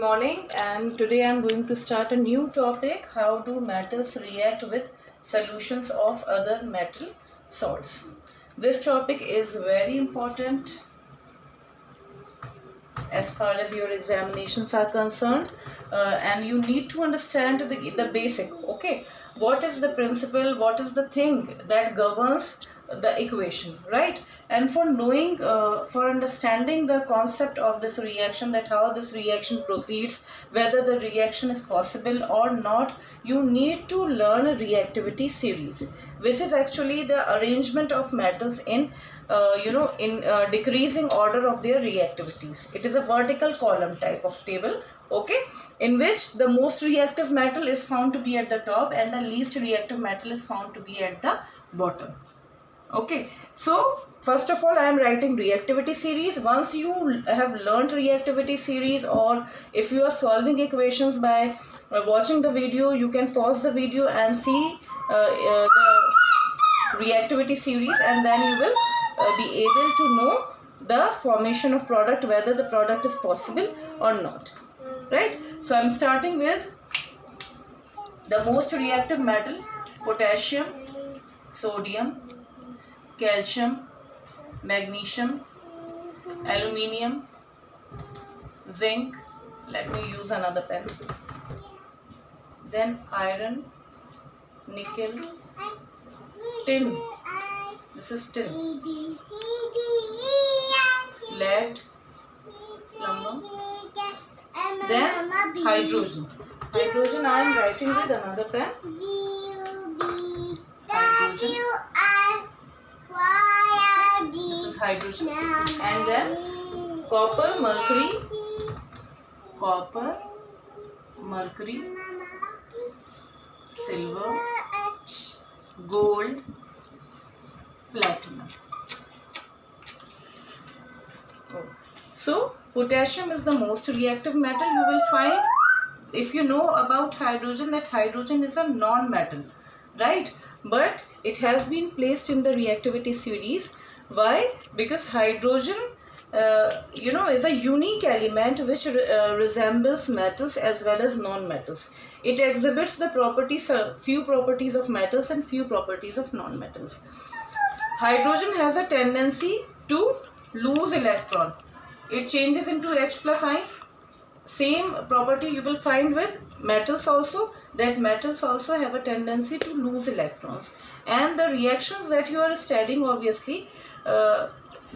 morning, and today I am going to start a new topic: how do metals react with solutions of other metal salts. This topic is very important as far as your examinations are concerned, and you need to understand the basic. Okay, what is the principle, what is the thing that governs the equation, right? And for knowing, for understanding the concept of this reaction, that how this reaction proceeds, whether the reaction is possible or not, you need to learn a reactivity series, which is actually the arrangement of metals in decreasing order of their reactivities. It is a vertical column type of table, okay, in which the most reactive metal is found to be at the top and the least reactive metal is found to be at the bottom. Okay, so first of all I am writing reactivity series. Once you have learned reactivity series, or if you are solving equations by watching the video, you can pause the video and see the reactivity series, and then you will be able to know the formation of product, whether the product is possible or not, right? So I am starting with the most reactive metal: potassium, sodium, calcium, magnesium, aluminium, zinc. Let me use another pen. Then iron, nickel, tin. This is tin. Lead, plumber. Then hydrogen. Hydrogen I am writing with another pen. Hydrogen. This is hydrogen. And then copper, mercury, silver, gold, platinum. So potassium is the most reactive metal. You will find, if you know about hydrogen, that hydrogen is a non-metal, right? But it has been placed in the reactivity series. Why? Because hydrogen is a unique element which resembles metals as well as non-metals. It exhibits the properties, few properties of metals and few properties of non-metals. Hydrogen has a tendency to lose electron. It changes into H plus ions. Same property you will find with metals also, that metals also have a tendency to lose electrons. And the reactions that you are studying, obviously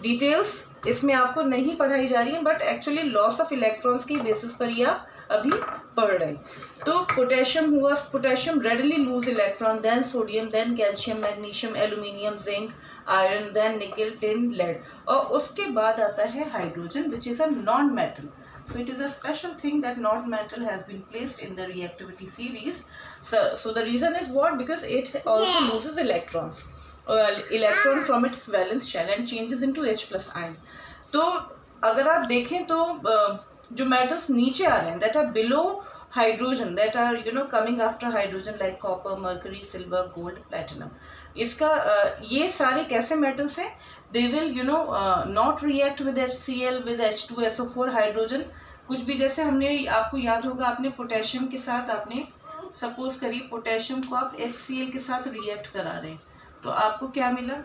details इसमें आपको नहीं पढ़ाई जा रही है, but actually loss of electrons की basis पर ही आप अभी पढ़ रहे हैं. तो पोटेशियम हुआ, potassium readily lose electron, then sodium, then calcium, magnesium, aluminium, zinc, iron, then nickel, tin, lead, और उसके बाद आता है hydrogen, which is a non metal. So it is a special thing that non-metal has been placed in the reactivity series. So the reason is what? Because it also loses electrons, electron from its valence shell and changes into H plus ion. तो अगर आप देखें तो जो metals नीचे आ रहे हैं, that are below hydrogen, that are coming after hydrogen, like copper, mercury, silver, gold, platinum. इसका ये सारे कैसे metals हैं? They will not react with HCl, with H2SO4, hydrogen. कुछ भी, जैसे हमने, आपको याद होगा, आपने पोटेशियम के साथ, आपने सपोज करिए पोटेशियम को आप HCl के साथ रिएक्ट करा रहे हैं, तो आपको क्या मिला?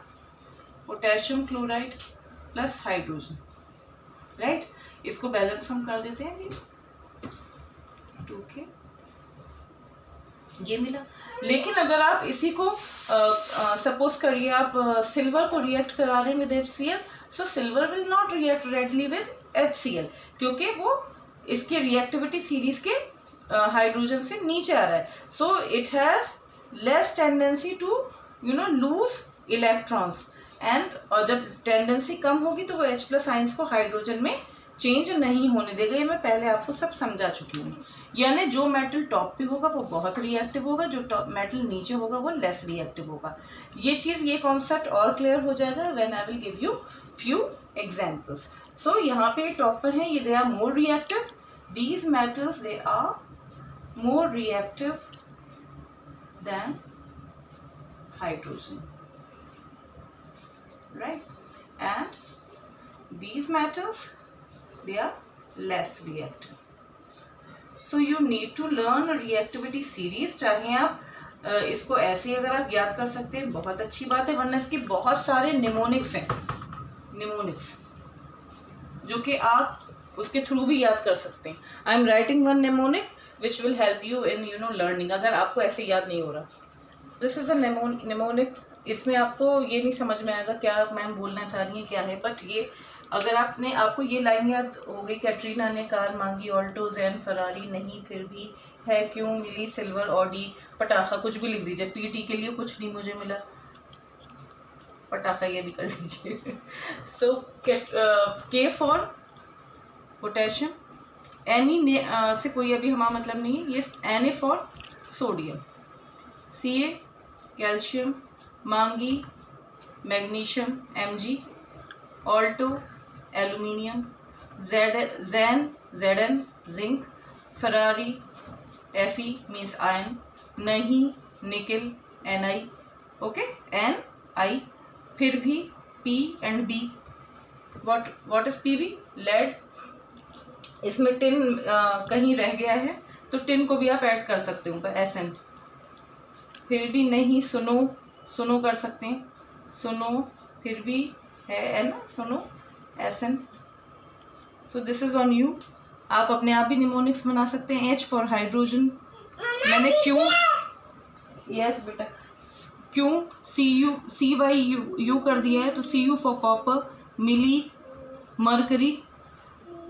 Potassium chloride plus hydrogen, right? इसको बैलेंस हम कर देते हैं, 2K, ये मिला. लेकिन अगर आप इसी को सपोज करिए आप सिल्वर को रिएक्ट करा रहे हैं with HCl, so silver will not react readily with HCl, क्योंकि वो इसके रिएक्टिविटी सीरीज के हाइड्रोजन से नीचे आ रहा है. So it has less tendency to lose electrons, and और जब टेंडेंसी कम होगी तो वो H प्लस आइंस को हाइड्रोजन में चेंज नहीं होने देगा. ये मैं पहले आपको सब समझा चुकी हूँ. यानी जो मेटल टॉप पे होगा वो बहुत रिएक्टिव होगा, जो टॉप मेटल नीचे होगा वो लेस रिएक्टिव होगा. ये चीज़, ये कॉन्सेप्ट और क्लियर हो जाएगा when I will give you few examples. So यहाँ पे टॉप पर है ये, they are more reactive. These metals, they are more reactive than hydrogen, right? And these metals, they are less reactive. So you need to learn reactivity series. चाहे आप इसको ऐसे अगर आप याद कर सकते हैं बहुत अच्छी बात है, वरना इसके बहुत सारे निमोनिक्स हैं, निमोनिक्स जो कि आप उसके थ्रू भी याद कर सकते हैं। I am writing one mnemonic which will help you in learning, अगर आपको ऐसे याद नहीं हो रहा। This is a mnemonic. इसमें आपको ये नहीं समझ में आएगा क्या मैम बोलना चाह रही हैं क्या है, बट ये अगर आपको ये लाइन याद हो गई, कैटरीना ने कार मांगी ऑल्टो जैन फरारी नहीं फिर भी है क्यों मिली सिल्वर ऑडी पटाखा, कुछ भी लिख दीजिए। पीटी के लिए कुछ नहीं मुझे मिला, पटाखा ये भी कर लीजिए। सो के फॉर पोटेशियम, एनी से कोई अभी हमारा मतलब नहीं है, ये Na for sodium, Ca calcium, मांगी magnesium Mg, Alto aluminium, Zn zinc, Ferrari Fe means iron, नहीं निकल Ni, ओके Ni, फिर भी P and B, what is Pb, lead. इसमें टिन कहीं रह गया है तो टिन को भी आप ऐड कर सकते हो ऊपर, Sn। फिर भी नहीं सुनो कर सकते हैं, सुनो फिर भी है ना, सुनो Sn। So this is on you. आप अपने आप भी निमोनिक्स बना सकते हैं। H फॉर हाइड्रोजन, मैंने क्यों, यस बेटा, क्यों CU कर दिया है तो Cu फॉर कॉपर, मिली मरकरी,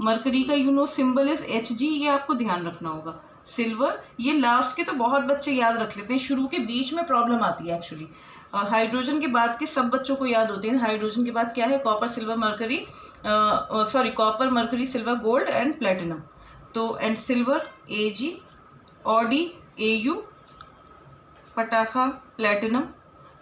मरकरी का सिंबल इज Hg, ये आपको ध्यान रखना होगा। सिल्वर, ये लास्ट के तो बहुत बच्चे याद रख लेते हैं, शुरू के बीच में प्रॉब्लम आती है एक्चुअली। हाइड्रोजन के बाद के सब बच्चों को याद होते हैं। हाइड्रोजन के बाद क्या है, copper silver mercury, copper mercury silver gold and platinum. तो and silver Ag, Audi Au, पटाखा प्लेटिनम।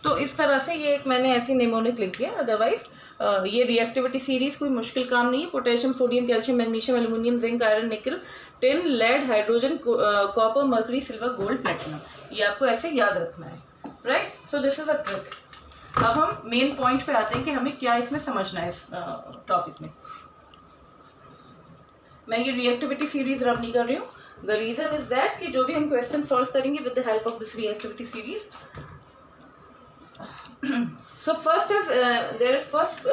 तो इस तरह से ये एक मैंने ऐसी निमोनिक लिख दिया। अदरवाइज ये रिएक्टिविटी सीरीज कोई मुश्किल काम नहीं है। Potassium, sodium, calcium, magnesium, aluminium, zinc, iron, nickel, tin, lead, hydrogen, copper, mercury, silver, gold, platinum, ये आपको ऐसे याद रखना है, right. So this is a trick. अब हम मेन पॉइंट पे आते हैं कि हमें क्या इसमें समझना है इस टॉपिक में। मैं ये रिएक्टिविटी सीरीज रब नहीं कर रही हूँ। द रीजन इज दैट कि जो भी हम क्वेश्चन सॉल्व करेंगे with the help of this reactivity series. So first is there is first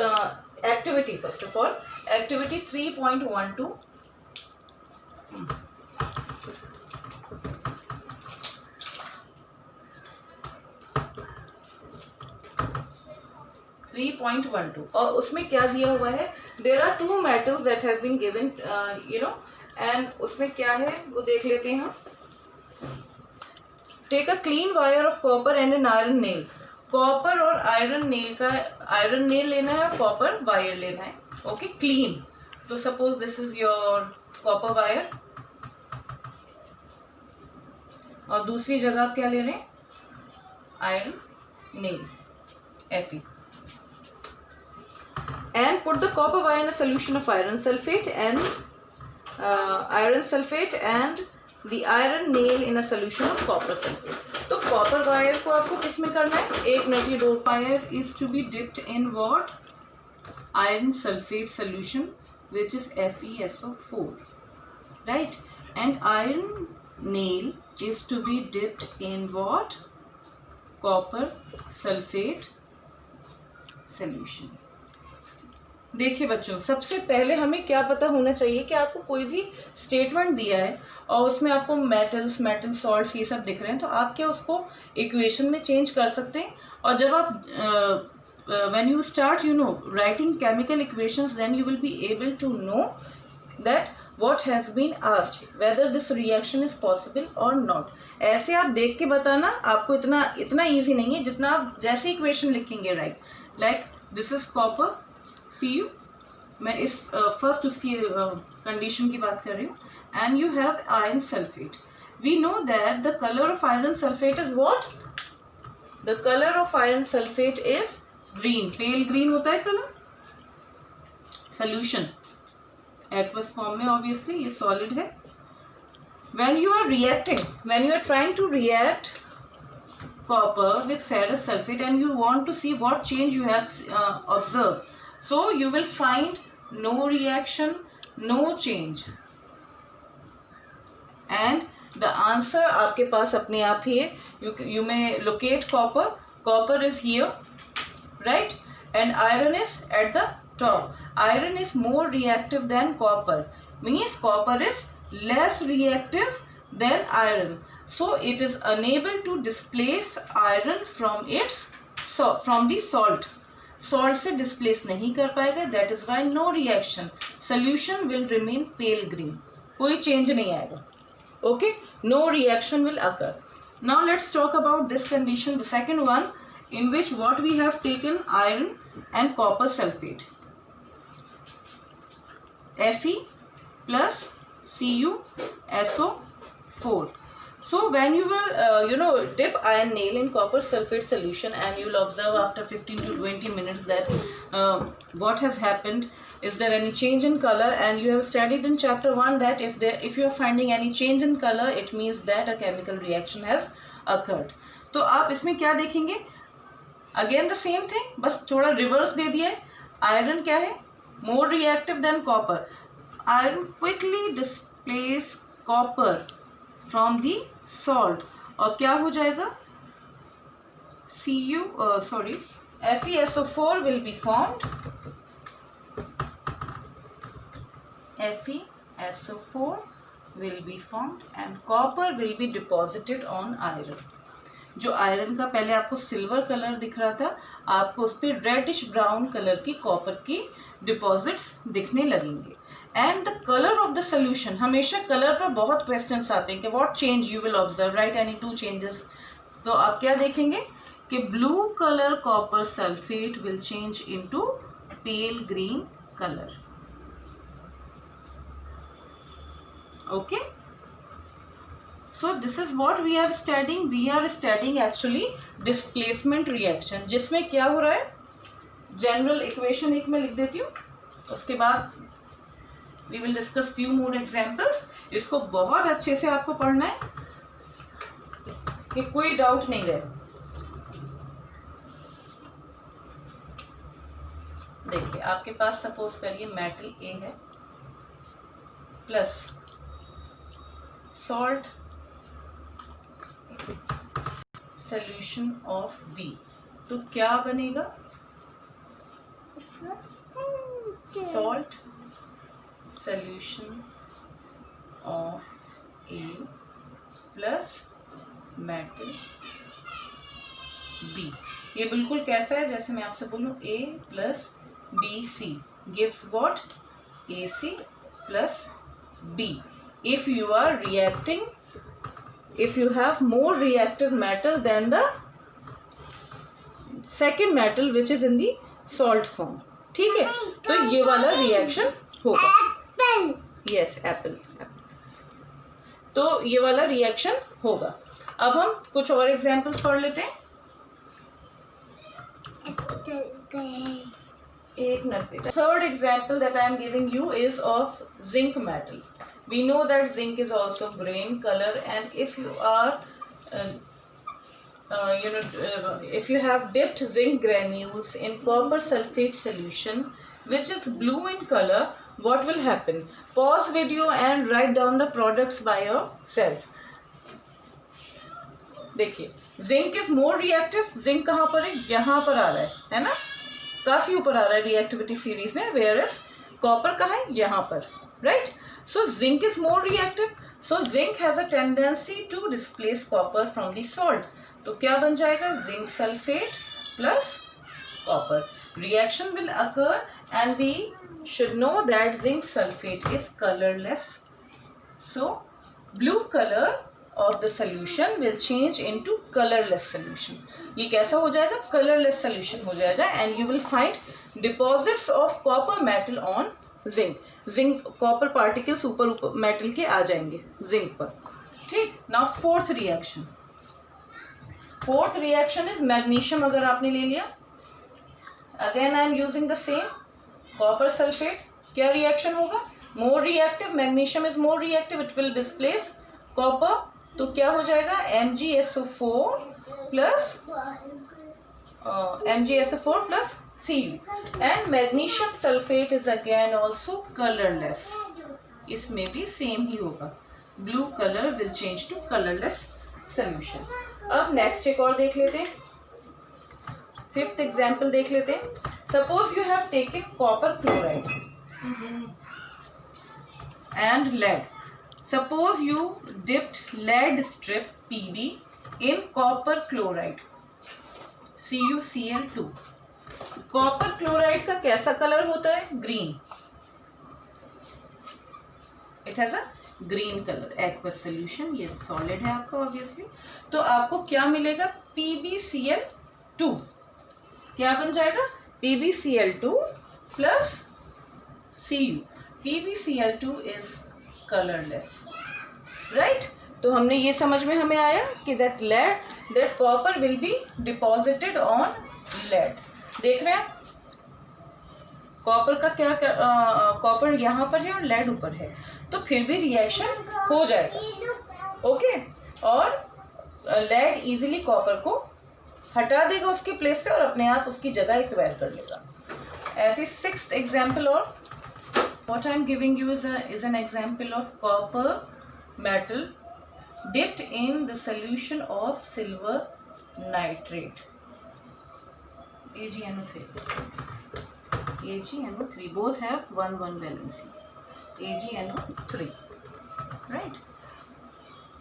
activity, first of all activity 3.12. 3.12 और उसमें क्या दिया हुआ है, there are two metals that have been given and उसमें क्या है वो देख लेते हैं हम। Take a clean wire of copper and an iron nail. Copper और आयरन नेल लेना है और कॉपर वायर लेना है, ओके क्लीन। तो suppose this is your copper wire और दूसरी जगह आप क्या ले रहे हैं, iron nail Fe, and put the copper wire in a solution of iron sulfate and the iron nail in a solution of copper sulfate. तो कॉपर वायर को आपको किस में करना है, एक मिनट, ये डोप wire is to be dipped in what, iron sulphate solution which is FeSO4, right, and iron nail is to be dipped in what, copper sulphate solution. देखिए बच्चों, सबसे पहले हमें क्या पता होना चाहिए कि आपको कोई भी स्टेटमेंट दिया है और उसमें आपको मेटल सॉल्ट्स ये सब दिख रहे हैं, तो आप क्या उसको इक्वेशन में चेंज कर सकते हैं। और जब आप when you start writing chemical equations, then you will be able to know that what has been asked, whether this reaction is possible और नॉट। ऐसे आप देख के बताना आपको इतना ईजी नहीं है जितना आप जैसे इक्वेशन लिखेंगे, right, like this is copper Cu, मैं इस फर्स्ट उसकी कंडीशन की बात कर रही हूँ, and you have iron sulphate. We know that the colour of iron sulphate is what, the colour of iron sulphate is green, pale green होता है कलर। सोल्यूशन एक्वस फॉर्म में, ऑब्वियसली ये सॉलिड है। When you are reacting, when you are trying to react copper with ferrous sulfate and you want to see what change you have observed, so you will find no reaction, no change, and the answer आपके पास अपने आप ही है. You may locate copper. Copper is here, right, and iron is at the top. Iron is more reactive than copper, means copper is less reactive than iron, so it is unable to displace iron from the salt. Salt से displace नहीं कर पाएगा, that is why no reaction. Solution will remain pale green. कोई change नहीं आएगा. Okay, no reaction will occur. Now let's talk about this condition, the second one, in which what we have taken iron and copper sulfate. Fe plus CuSO4. So when you will dip iron nail in copper sulfate solution, and you will observe after 15 to 20 minutes that what has happened. Is there any change in color? And you have studied in chapter 1 that if you are finding any change in color, it means that a chemical reaction has occurred. तो आप इसमें क्या देखेंगे? Again the same thing, बस थोड़ा reverse दे दिया है. Iron क्या है? More reactive than copper. Iron quickly displace copper from the salt. और क्या हो जाएगा? FeSO4 will be formed. FeSO4 will be formed and copper will be deposited on iron. जो आयरन का पहले आपको सिल्वर कलर दिख रहा था, आपको उस पर रेडिश ब्राउन कलर की कॉपर की डिपॉजिट्स दिखने लगेंगे. And the colour of the solution, हमेशा कलर पर बहुत क्वेश्चंस आते हैं कि what change you will observe, right any 2 changes. तो आप क्या देखेंगे कि blue colour copper sulphate will change into pale green colour. Okay, so this is what we are studying. We are studying actually displacement reaction, जिसमें क्या हो रहा है. जनरल इक्वेशन एक में लिख देती हूँ, उसके बाद we will discuss few more examples. इसको बहुत अच्छे से आपको पढ़ना है कि कोई डाउट नहीं रहे. देखिए आपके पास सपोज करिए मेटल ए है plus salt solution of B, तो क्या बनेगा? Salt solution of A plus metal B. ये बिल्कुल कैसा है, जैसे मैं आपसे बोलूं A plus B C gives what? A C plus B. If you are reacting, if you have more reactive metal than the second metal which is in the salt form, ठीक है, तो ये वाला रिएक्शन होगा. Yes Apple. तो ये वाला reaction होगा. अब हम कुछ और एग्जांपल्स पढ़ लेते हैं. एक मिनट बेटा. Third example that I am giving you is of zinc metal. We know that zinc is also green color, and if you are if you have dipped zinc granules in copper sulfate solution which is blue in color, what will happen? Pause video and write down the products by yourself. देखिए zinc is more reactive. zinc कहाँ पर है? यहाँ पर आ रहा है ना, काफी ऊपर आ रहा है रिएक्टिविटी सीरीज में, whereas copper कहाँ है? यहाँ पर, right? So zinc is more reactive. So zinc has a tendency to displace copper from the salt. तो क्या बन जाएगा? Zinc sulfate plus copper. Reaction will occur, and we should know that zinc sulfate is colorless. So blue color of the solution will change into colorless solution. ये कैसा हो जाएगा? Colorless solution हो जाएगा, and you will find deposits of copper metal on zinc copper particles ऊपर metal के आ जाएंगे zinc पर. ठीक. Now fourth reaction is magnesium. अगर आपने ले लिया, again I am using the same copper sulphate. क्या रिएक्शन होगा? More reactive. Magnesium is more reactive, it will displace copper. तो क्या हो जाएगा? MgSO4 plus Cu. And magnesium sulfate is again also colorless. इसमें भी सेम ही होगा. Blue colour will change to colourless solution. अब नेक्स्ट एक और देख लेते हैं. फिफ्थ एग्जाम्पल देख लेते हैं. Suppose you have taken copper chloride and lead. Suppose you dipped lead strip Pb in copper chloride CuCl2. Copper chloride का कैसा कलर होता है? Green. It has a green colour. Aqueous solution, ये solid है आपका ऑब्वियसली. तो आपको क्या मिलेगा? PbCl2. क्या बन जाएगा? PbCl2 plus Cu. PbCl2 is colorless, right? तो हमने ये समझ में हमें आया कि that copper will be deposited on lead. देख रहे हैं कॉपर का क्या, कॉपर यहाँ पर है और लेड ऊपर है, तो फिर भी रिएक्शन हो जाएगा. ओके. और लेड इजीली कॉपर को हटा देगा उसके प्लेस से और अपने आप उसकी जगह एक्वायर कर लेगा. ऐसे सिक्स्थ एग्जाम्पल. और what I am giving you is an example of copper metal dipped in the solution of silver nitrate AgNO3. AgNO3 both have 1 valency. AgNO3, right?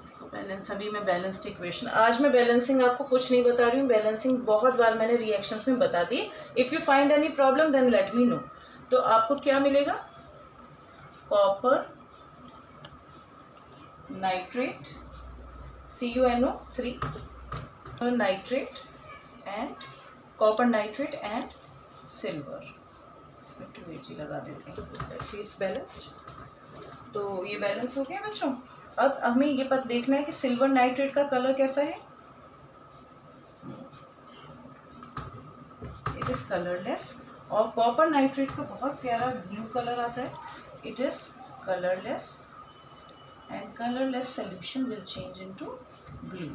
इसको बैलेंस, अभी मैं बैलेंस्ड इक्वेशन, आज मैं balancing आपको कुछ नहीं बता रही हूँ. बैलेंसिंग बहुत बार मैंने रिएक्शंस में बता दी. If you find any problem then let me know. तो आपको क्या मिलेगा? Copper nitrate CuNO3 nitrate and copper nitrate and silver. इसमें 2Ag लगा देते हैं. Let's see it's balanced. तो ये बैलेंस हो गया बच्चों. अब हमें ये पता देखना है कि सिल्वर नाइट्रेट का कलर कैसा है. It is colourless. और कॉपर नाइट्रेट का बहुत प्यारा ब्लू कलर आता है. It is colorless and colorless solution will change into blue.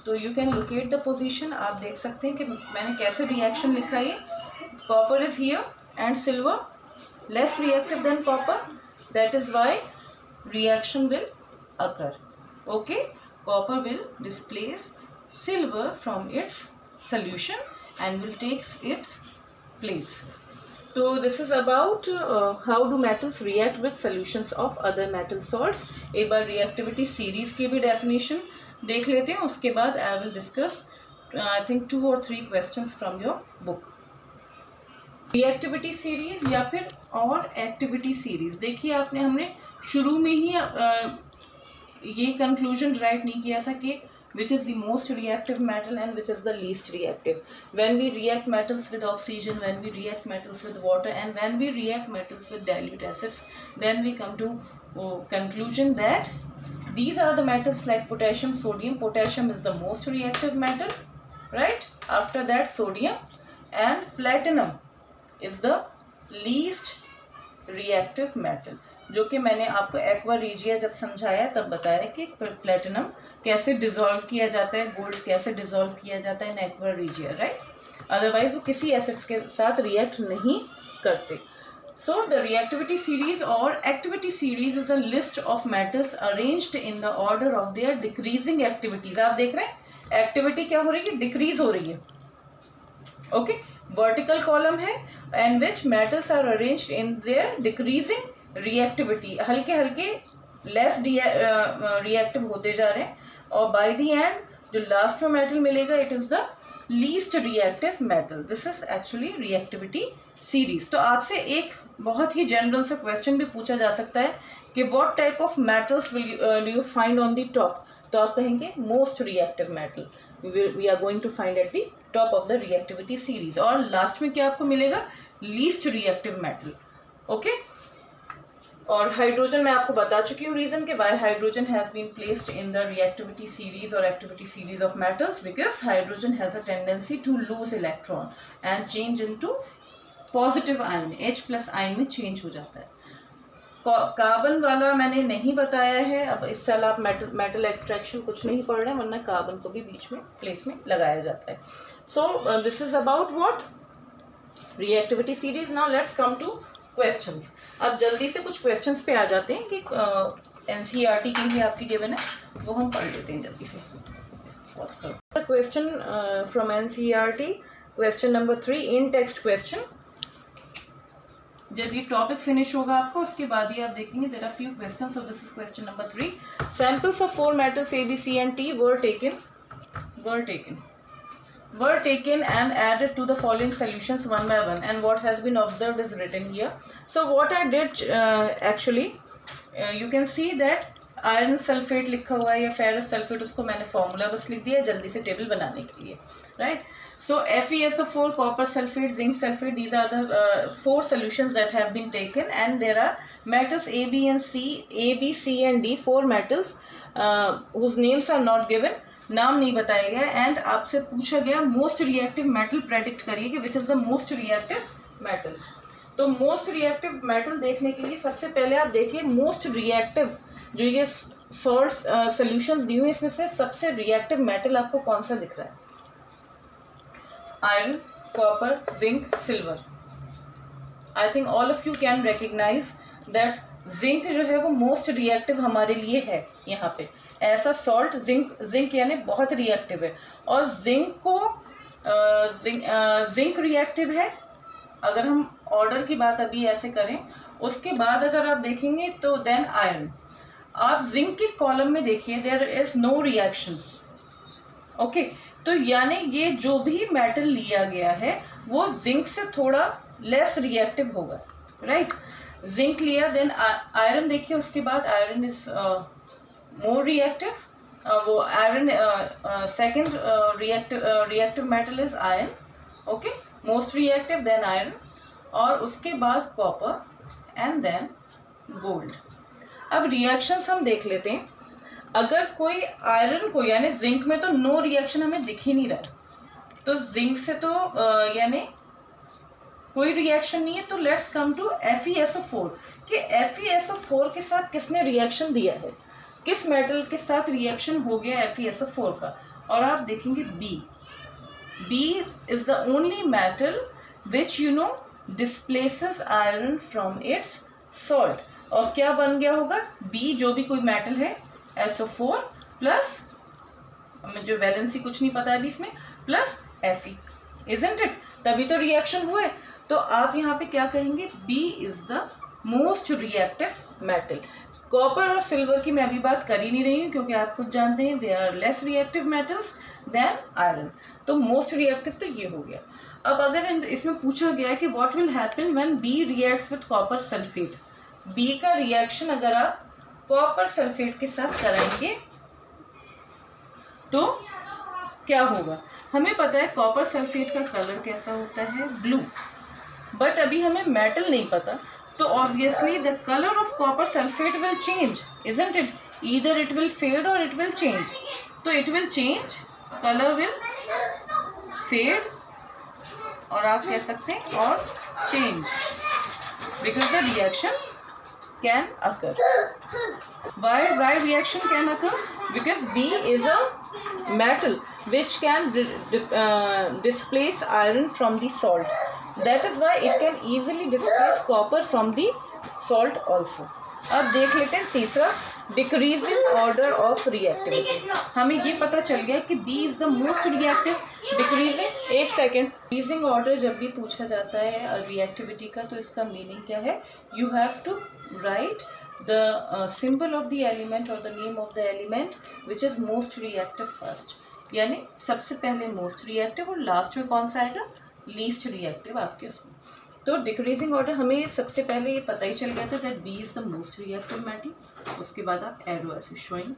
तो you can locate the position. आप देख सकते हैं कि मैंने कैसे रिएक्शन लिखा है. Copper is here and silver less reactive than copper. That is why reaction will occur. Okay, copper will displace silver from its solution and will take its place. तो this is about how do metals react with solutions of other metal salts. एक बार reactivity series की भी definition देख लेते हैं. उसके बाद I will discuss I think 2 or 3 questions from your book. Reactivity series या फिर और एक्टिविटी सीरीज. देखिए हमने शुरू में ही ये कंक्लूजन ड्राइव नहीं किया था कि which is the most reactive metal and which is the least reactive. When we react metals with oxygen, when we react metals with water, and when we react metals with dilute acids, then we come to conclusion that these are the metals like potassium, sodium. Potassium is the most reactive metal, right? After that sodium, and platinum is the least reactive metal. जो कि मैंने आपको aqua regia जब समझाया तब बताया कि platinum कैसे डिसॉल्व किया जाता है, गोल्ड कैसे डिसॉल्व किया जाता है in aqua regia, right? Otherwise वो किसी एसिड्स के साथ रिएक्ट नहीं करते. सो द रिएक्टिविटी सीरीज और activity series is a list of metals arranged in the order of their decreasing activities. आप देख रहे हैं एक्टिविटी क्या हो रही है? डिक्रीज हो रही है. ओके, वर्टिकल कॉलम है and which metals are arranged in their decreasing reactivity. हल्के हल्के लेस रिएक्टिव होते जा रहे हैं और बाय द एंड जो लास्ट में मेटल मिलेगा it is the least reactive metal. This is actually reactivity series. तो आपसे एक बहुत ही जनरल से क्वेश्चन भी पूछा जा सकता है कि what type of metals will do you find on the top. तो आप कहेंगे most reactive metal. We are going to find at the top of the reactivity series. और लास्ट में क्या आपको मिलेगा? Least reactive metal. ओके. और hydrogen मैं आपको बता चुकी हूँ रीजन के why hydrogen has been placed in the reactivity series और activity series of metals, because hydrogen has a tendency to lose electron and change into positive ion. H+ ion में change हो जाता है. कार्बन वाला मैंने नहीं बताया है. अब इस साल आप मेटल एक्सट्रैक्शन कुछ नहीं पढ़ रहे हैं, वरना कार्बन को भी बीच में प्लेस में लगाया जाता है. सो this is about what reactivity series. Now let's come two questions. अब जल्दी से कुछ क्वेश्चंस पे आ जाते हैं कि NCERT के ही आपकी गिवन है, वो हम पढ़ लेते हैं जल्दी से। Question from NCERT, question number 3 in text question. जब ये टॉपिक फिनिश होगा आपको, उसके बाद ही आप देखेंगे there are few questions, so this is question number 3। Samples of 4 metals A, B, C and T were taken and added to the following solutions one by one, and what has been observed is written here. So what I did actually, you can see that iron sulphate लिखा हुआ है या ferrous sulphate, उसको मैंने formula बस लिख दिया जल्दी से टेबल बनाने के लिए, right. So FeSO4, copper sulfate, zinc sulfate, these are the 4 solutions that have been taken, and there are metals A, B, C and D, 4 metals whose names are not given, नाम नहीं बताया गया, and आपसे पूछा गया most reactive metal predict करिए कि which is the most reactive metal. तो मोस्ट रिएक्टिव मेटल देखने के लिए सबसे पहले आप देखिए मोस्ट रिएक्टिव जो ये सॉल्ट सॉल्यूशंस दी हुई, इसमें से सबसे रिएक्टिव मेटल आपको कौन सा दिख रहा है? Iron, copper, zinc, silver. I think all of you can recognise that zinc जो है वो मोस्ट रिएक्टिव हमारे लिए है यहाँ पे। ऐसा सॉल्ट जिंक यानी बहुत रिएक्टिव है, और जिंक को जिंक रिएक्टिव है। अगर हम ऑर्डर की बात अभी ऐसे करें, उसके बाद अगर आप देखेंगे तो देन आयरन। आप जिंक के कॉलम में देखिए, there is no reaction, okay. तो यानी ये जो भी मेटल लिया गया है वो जिंक से थोड़ा लेस रिएक्टिव होगा, राइट। जिंक लिया, देन आयरन देखिए, उसके बाद आयरन इज मोर रिएक्टिव, वो iron second reactive metal is iron, okay, most reactive, then iron, और उसके बाद कॉपर एंड देन गोल्ड। अब रिएक्शंस हम देख लेते हैं। अगर कोई आयरन को, यानी जिंक में तो नो रिएक्शन हमें दिख ही नहीं रहा, तो जिंक से तो यानी कोई रिएक्शन नहीं है। तो लेट्स कम टू FeSO4 कि FeSO4 के साथ किसने रिएक्शन दिया है, किस मेटल के साथ रिएक्शन हो गया FeSO4 का, और आप देखेंगे B is the only metal which you know displaces iron from its salt. और क्या बन गया होगा? B जो भी कोई मेटल है SO4 प्लस, हमें जो वैलेंसी कुछ नहीं पता है अभी इसमें, प्लस Fe, isn't it? तभी तो रिएक्शन हुए। तो आप यहाँ पे क्या कहेंगे? B is the most reactive metal. Copper और सिल्वर की मैं अभी बात कर ही नहीं रही हूँ, क्योंकि आप खुद जानते हैं they are less reactive metals than iron. तो मोस्ट रिएक्टिव तो ये हो गया। अब अगर इसमें पूछा गया कि what will happen when B reacts with copper sulphate, B का रिएक्शन अगर आप कॉपर सल्फेट के साथ कराएंगे तो क्या होगा? हमें पता है कॉपर सल्फेट का कलर कैसा होता है, ब्लू, बट अभी हमें मेटल नहीं पता, तो obviously the colour of copper sulphate will change, isn't it? Either it will fade or it will change. तो it will change, colour will fade, और आप कह सकते हैं और change, because the reaction can occur. Why reaction can occur? Because B is a metal which can displace iron from the salt. That is why it can easily displace copper from the salt also. अब देख लेते हैं तीसरा, decreasing order of reactivity. हमें ये पता चल गया कि B is the most reactive. Decreasing, एक सेकेंड, डिक्रीजिंग ऑर्डर जब भी पूछा जाता है रिएक्टिविटी का, तो इसका मीनिंग क्या है? You have to write the symbol of the element और the name of the element which is most reactive first, यानी सबसे पहले मोस्ट रिएक्टिव और लास्ट में कौन सा आएगा? लीस्ट रिएक्टिव आपके उसमें। तो डिक्रीजिंग ऑर्डर हमें सबसे पहले ये पता ही चल गया था that B is the most reactive metal. उसके बाद आप एरो ऐसे showing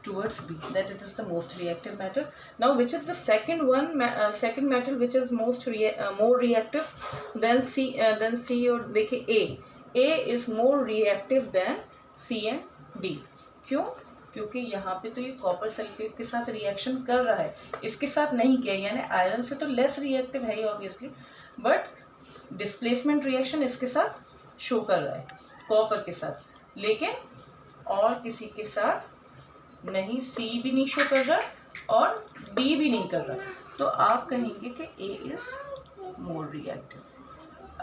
towards B that it is the most reactive metal. Now which is the second metal which is more reactive than C और देखिए A is more reactive than C and D। क्यों? क्योंकि यहाँ पे तो ये copper sulphate के साथ रिएक्शन कर रहा है, इसके साथ नहीं किया, यानी आयरन से तो लेस रिएक्टिव है ही ऑब्वियसली, बट डिस्प्लेसमेंट रिएक्शन इसके साथ शो कर रहा है कॉपर के साथ, लेकिन और किसी के साथ नहीं, C भी नहीं शो कर रहा और D भी नहीं कर रहा। तो आप कहेंगे कि A इज मोर रिएक्टिव।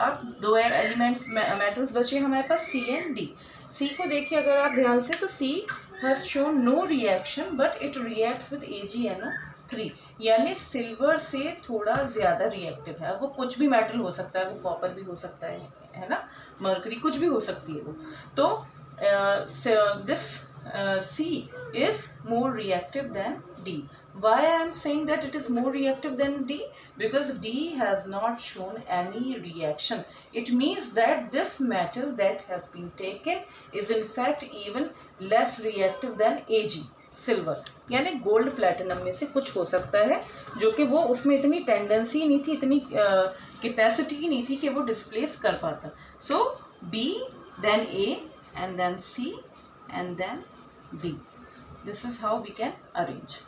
अब दो एलिमेंट्स मेटल्स बचे हमारे पास C एंड D। सी को देखिए अगर आप ध्यान से, तो C has shown no reaction but it reacts with AgNO3, यानी सिल्वर से थोड़ा ज़्यादा रिएक्टिव है। वो कुछ भी मेटल हो सकता है, वो कॉपर भी हो सकता है ना, मरकरी, कुछ भी हो सकती है वो। तो this C is more reactive than D. Why I am saying that it is more reactive than D? Because D has not shown any reaction. It means that this metal that has been taken is in fact even less reactive than Ag, silver. यानी gold platinum में से कुछ हो सकता है जो कि वो उसमें इतनी टेंडेंसी नहीं थी, इतनी कैपेसिटी ही नहीं थी कि वो डिस्प्लेस कर पाता। सो B, then A, and then C, and then D. This is how we can arrange.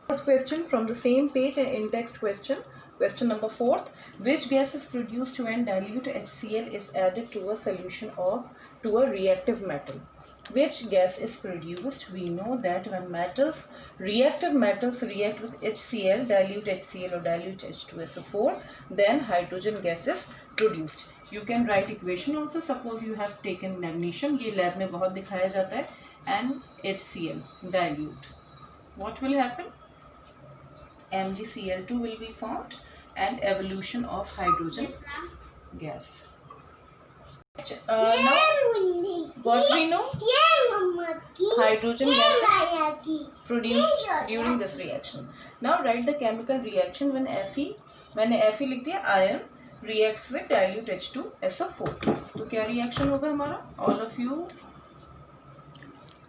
Fourth question from the same page, an in-text question. Question number 4. Which gas is produced when dilute HCl is added to a solution or to a reactive metal? Which gas is produced? We know that when reactive metals react with HCl, dilute HCl or dilute H2SO4, then hydrogen gas is produced. You can write equation also. Suppose you have taken magnesium, ये lab में बहुत दिखाया जाता है, and HCl dilute. What will happen? MgCl2 will be formed and evolution of hydrogen gas. Now what we know, hydrogen gas is produced during this reaction. Now write the chemical reaction when Fe, मैंने Fe लिख दिया, iron reacts with dilute H2SO4. तो क्या reaction होगा हमारा? All of you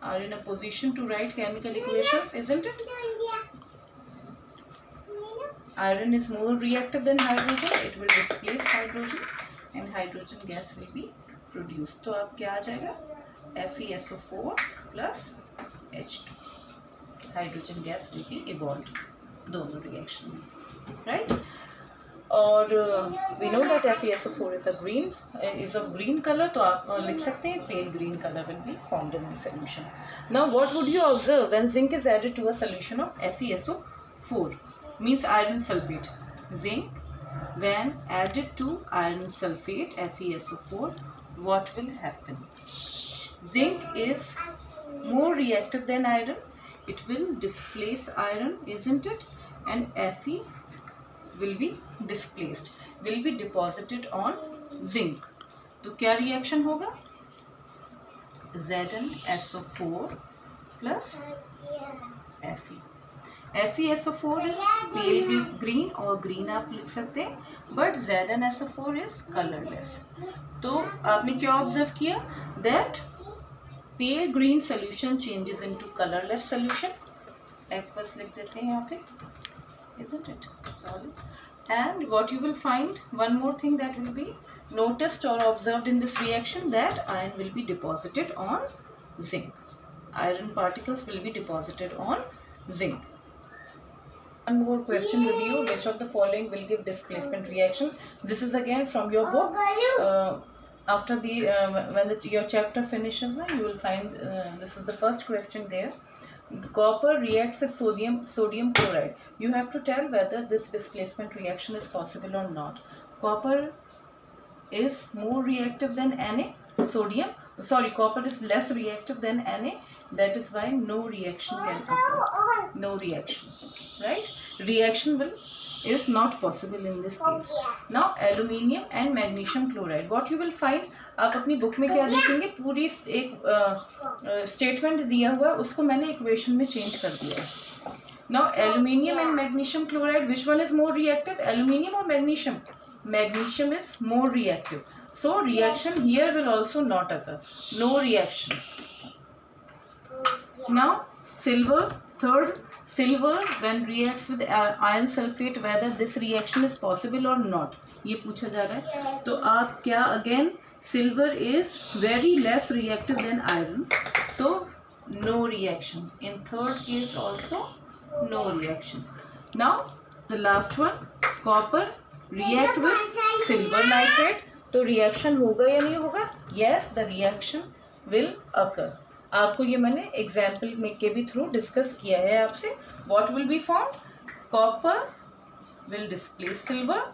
are in a position to write chemical equations, isn't it? Iron is more reactive than hydrogen. It will displace hydrogen and hydrogen gas will be produced. तो अब क्या आ जाएगा? FeSO4 plus H2. Hydrogen gas will be evolved. दोनों reaction में, right? और we know that FeSO4 is of green color, तो आप लिख सकते हैं pale green color will be formed in the solution. Now what would you observe when zinc is added to a solution of FeSO4? Means iron sulfate. Zinc when added to iron sulfate FeSO4, what will happen? Zinc is more reactive than iron. It will displace iron, isn't it? And Fe will be displaced, will be deposited on zinc. तो क्या reaction होगा? ZnSO4 plus Fe. FeSO4 is pale green और green आप लिख सकते हैं, but ZnSO4 is colorless. तो आपने क्या ऑब्जर्व किया? That pale green solution changes into colorless solution. aqueous लिख देते हैं यहाँ पे, isn't it? Solid. And what you will find, one more thing that will be noticed or observed in this reaction, that iron will be deposited on zinc. Iron particles will be deposited on zinc. One more question with you. Which of the following will give displacement reaction? This is again from your book. After the when your chapter finishes, you will find this is the first question there. Copper reacts with sodium chloride. You have to tell whether this displacement reaction is possible or not. Copper is more reactive than Na. Copper is less reactive than Na. That is why no reaction can occur. No reaction, right? Reaction is not possible in this case. Now aluminium and magnesium chloride. What you will find, आप अपनी book में क्या देखेंगे, पूरी एक statement दिया हुआ है, उसको मैंने इक्वेशन में चेंज कर दिया है. Now aluminium and magnesium chloride, which one is more reactive, aluminium or magnesium? Magnesium is more reactive. So reaction here will also not occur. No reaction. Now silver, third, silver when reacts with iron sulfate, whether this reaction is possible or not, ये पूछा जा रहा है. तो आप क्या, again silver is very less reactive than iron, so no reaction. In third case also no reaction. Now the last one, copper react with silver nitrate, तो reaction होगा या नहीं होगा? Yes, the reaction will occur. आपको ये मैंने example में के भी थ्रू डिस्कस किया है आपसे. What will be formed? Copper will displace silver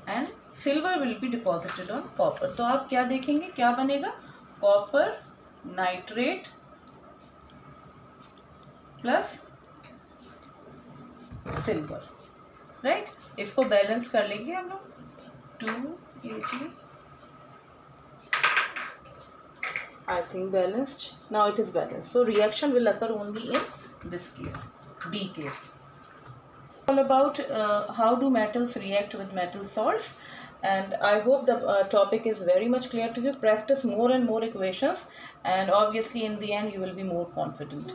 and silver will be deposited on copper. तो आप क्या देखेंगे, क्या बनेगा? Copper nitrate plus silver, right? इसको बैलेंस कर लेंगे हम लोग 2 Ag. I think balanced. Now it is balanced. So reaction will occur only in this case, D case. All about how do metals react with metal salts, and I hope the topic is very much clear to you. Practice more and more equations, and obviously in the end you will be more confident.